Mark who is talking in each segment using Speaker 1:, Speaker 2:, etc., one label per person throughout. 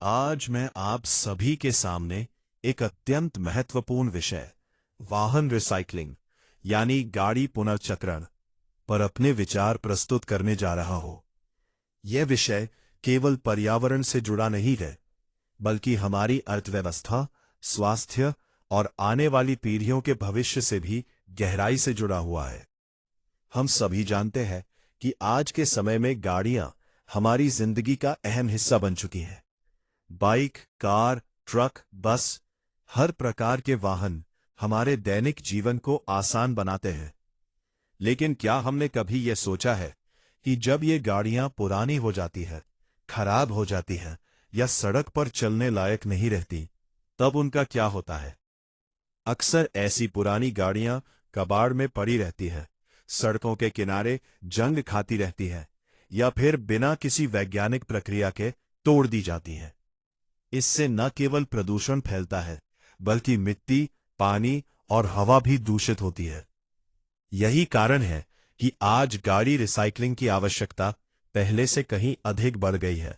Speaker 1: आज मैं आप सभी के सामने एक अत्यंत महत्वपूर्ण विषय वाहन रिसाइकलिंग यानी गाड़ी पुनर्चक्रण पर अपने विचार प्रस्तुत करने जा रहा हूं। यह विषय केवल पर्यावरण से जुड़ा नहीं है, बल्कि हमारी अर्थव्यवस्था, स्वास्थ्य और आने वाली पीढ़ियों के भविष्य से भी गहराई से जुड़ा हुआ है। हम सभी जानते हैं कि आज के समय में गाड़ियां हमारी जिंदगी का अहम हिस्सा बन चुकी हैं। बाइक, कार, ट्रक, बस, हर प्रकार के वाहन हमारे दैनिक जीवन को आसान बनाते हैं। लेकिन क्या हमने कभी यह सोचा है कि जब ये गाड़ियां पुरानी हो जाती हैं, खराब हो जाती हैं या सड़क पर चलने लायक नहीं रहती, तब उनका क्या होता है? अक्सर ऐसी पुरानी गाड़ियां कबाड़ में पड़ी रहती हैं, सड़कों के किनारे जंग खाती रहती हैं या फिर बिना किसी वैज्ञानिक प्रक्रिया के तोड़ दी जाती हैं। इससे न केवल प्रदूषण फैलता है, बल्कि मिट्टी, पानी और हवा भी दूषित होती है। यही कारण है कि आज गाड़ी रिसाइकलिंग की आवश्यकता पहले से कहीं अधिक बढ़ गई है।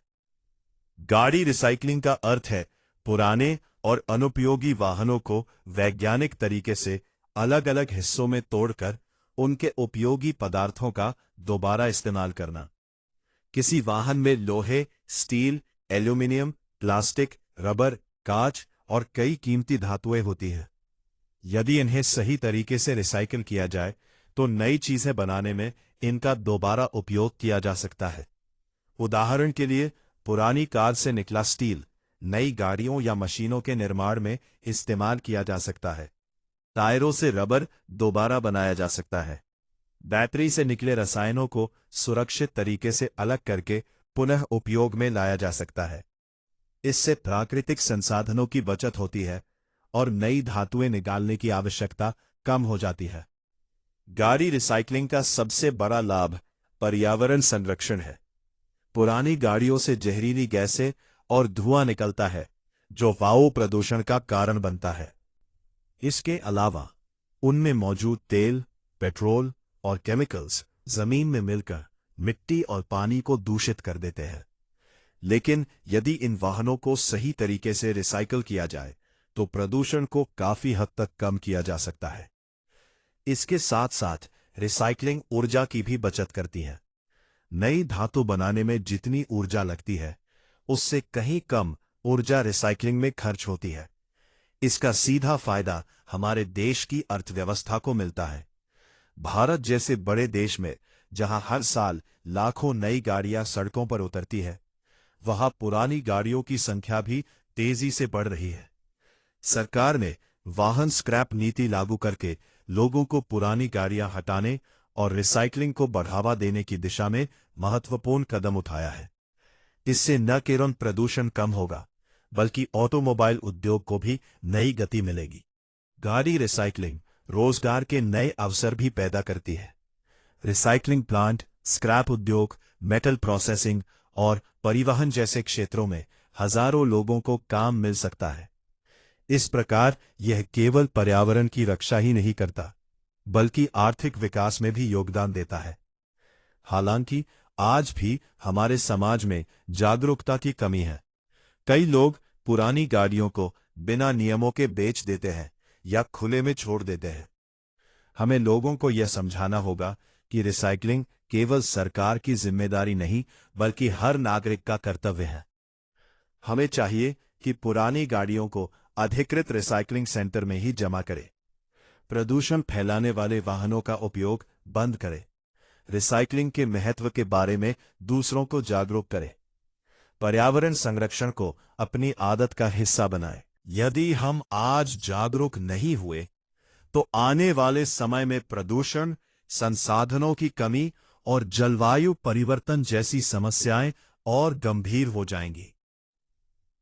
Speaker 1: गाड़ी रिसाइकलिंग का अर्थ है पुराने और अनुपयोगी वाहनों को वैज्ञानिक तरीके से अलग अलग हिस्सों में तोड़कर उनके उपयोगी पदार्थों का दोबारा इस्तेमाल करना। किसी वाहन में लोहे, स्टील, एल्यूमीनियम, प्लास्टिक, रबर, कांच और कई कीमती धातुएं होती हैं। यदि इन्हें सही तरीके से रिसाइकिल किया जाए तो नई चीजें बनाने में इनका दोबारा उपयोग किया जा सकता है। उदाहरण के लिए, पुरानी कार से निकला स्टील नई गाड़ियों या मशीनों के निर्माण में इस्तेमाल किया जा सकता है। टायरों से रबर दोबारा बनाया जा सकता है। बैटरी से निकले रसायनों को सुरक्षित तरीके से अलग करके पुनः उपयोग में लाया जा सकता है। इससे प्राकृतिक संसाधनों की बचत होती है और नई धातुएं निकालने की आवश्यकता कम हो जाती है। गाड़ी रिसाइकलिंग का सबसे बड़ा लाभ पर्यावरण संरक्षण है। पुरानी गाड़ियों से जहरीली गैसें और धुआं निकलता है, जो वायु प्रदूषण का कारण बनता है। इसके अलावा उनमें मौजूद तेल, पेट्रोल और केमिकल्स जमीन में मिलकर मिट्टी और पानी को दूषित कर देते हैं। लेकिन यदि इन वाहनों को सही तरीके से रिसाइकिल किया जाए तो प्रदूषण को काफी हद तक कम किया जा सकता है। इसके साथ साथ रिसाइकलिंग ऊर्जा की भी बचत करती है। नई धातु बनाने में जितनी ऊर्जा लगती है, उससे कहीं कम ऊर्जा रिसाइकलिंग में खर्च होती है। इसका सीधा फायदा हमारे देश की अर्थव्यवस्था को मिलता है। भारत जैसे बड़े देश में जहां हर साल लाखों नई गाड़ियां सड़कों पर उतरती है, वहां पुरानी गाड़ियों की संख्या भी तेजी से बढ़ रही है। सरकार ने वाहन स्क्रैप नीति लागू करके लोगों को पुरानी गाड़ियां हटाने और रिसाइकलिंग को बढ़ावा देने की दिशा में महत्वपूर्ण कदम उठाया है। इससे न केवल प्रदूषण कम होगा, बल्कि ऑटोमोबाइल उद्योग को भी नई गति मिलेगी। गाड़ी रिसाइकलिंग रोजगार के नए अवसर भी पैदा करती है। रिसाइकलिंग प्लांट, स्क्रैप उद्योग, मेटल प्रोसेसिंग और परिवहन जैसे क्षेत्रों में हजारों लोगों को काम मिल सकता है। इस प्रकार यह केवल पर्यावरण की रक्षा ही नहीं करता, बल्कि आर्थिक विकास में भी योगदान देता है। हालांकि आज भी हमारे समाज में जागरूकता की कमी है। कई लोग पुरानी गाड़ियों को बिना नियमों के बेच देते हैं या खुले में छोड़ देते हैं। हमें लोगों को यह समझाना होगा कि रिसाइकलिंग केवल सरकार की जिम्मेदारी नहीं, बल्कि हर नागरिक का कर्तव्य है। हमें चाहिए कि पुरानी गाड़ियों को अधिकृत रिसाइकलिंग सेंटर में ही जमा करें, प्रदूषण फैलाने वाले वाहनों का उपयोग बंद करें, रिसाइकलिंग के महत्व के बारे में दूसरों को जागरूक करें, पर्यावरण संरक्षण को अपनी आदत का हिस्सा बनाएं। यदि हम आज जागरूक नहीं हुए तो आने वाले समय में प्रदूषण, संसाधनों की कमी और जलवायु परिवर्तन जैसी समस्याएं और गंभीर हो जाएंगी।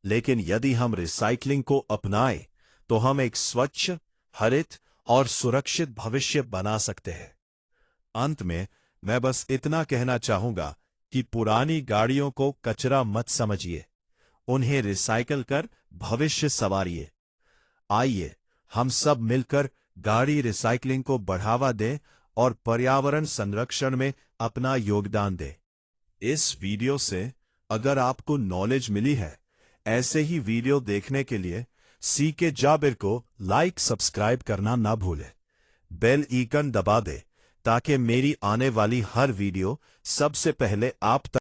Speaker 1: लेकिन यदि हम रिसाइकलिंग को अपनाएं तो हम एक स्वच्छ, हरित और सुरक्षित भविष्य बना सकते हैं। अंत में मैं बस इतना कहना चाहूंगा कि पुरानी गाड़ियों को कचरा मत समझिए, उन्हें रिसाइकिल कर भविष्य संवारिए। आइए हम सब मिलकर गाड़ी रिसाइकलिंग को बढ़ावा दें और पर्यावरण संरक्षण में अपना योगदान दें। इस वीडियो से अगर आपको नॉलेज मिली है ऐसे ही वीडियो देखने के लिए सीके जाबिर को लाइक सब्सक्राइब करना ना भूले। बेल आइकन दबा दे ताकि मेरी आने वाली हर वीडियो सबसे पहले आप तक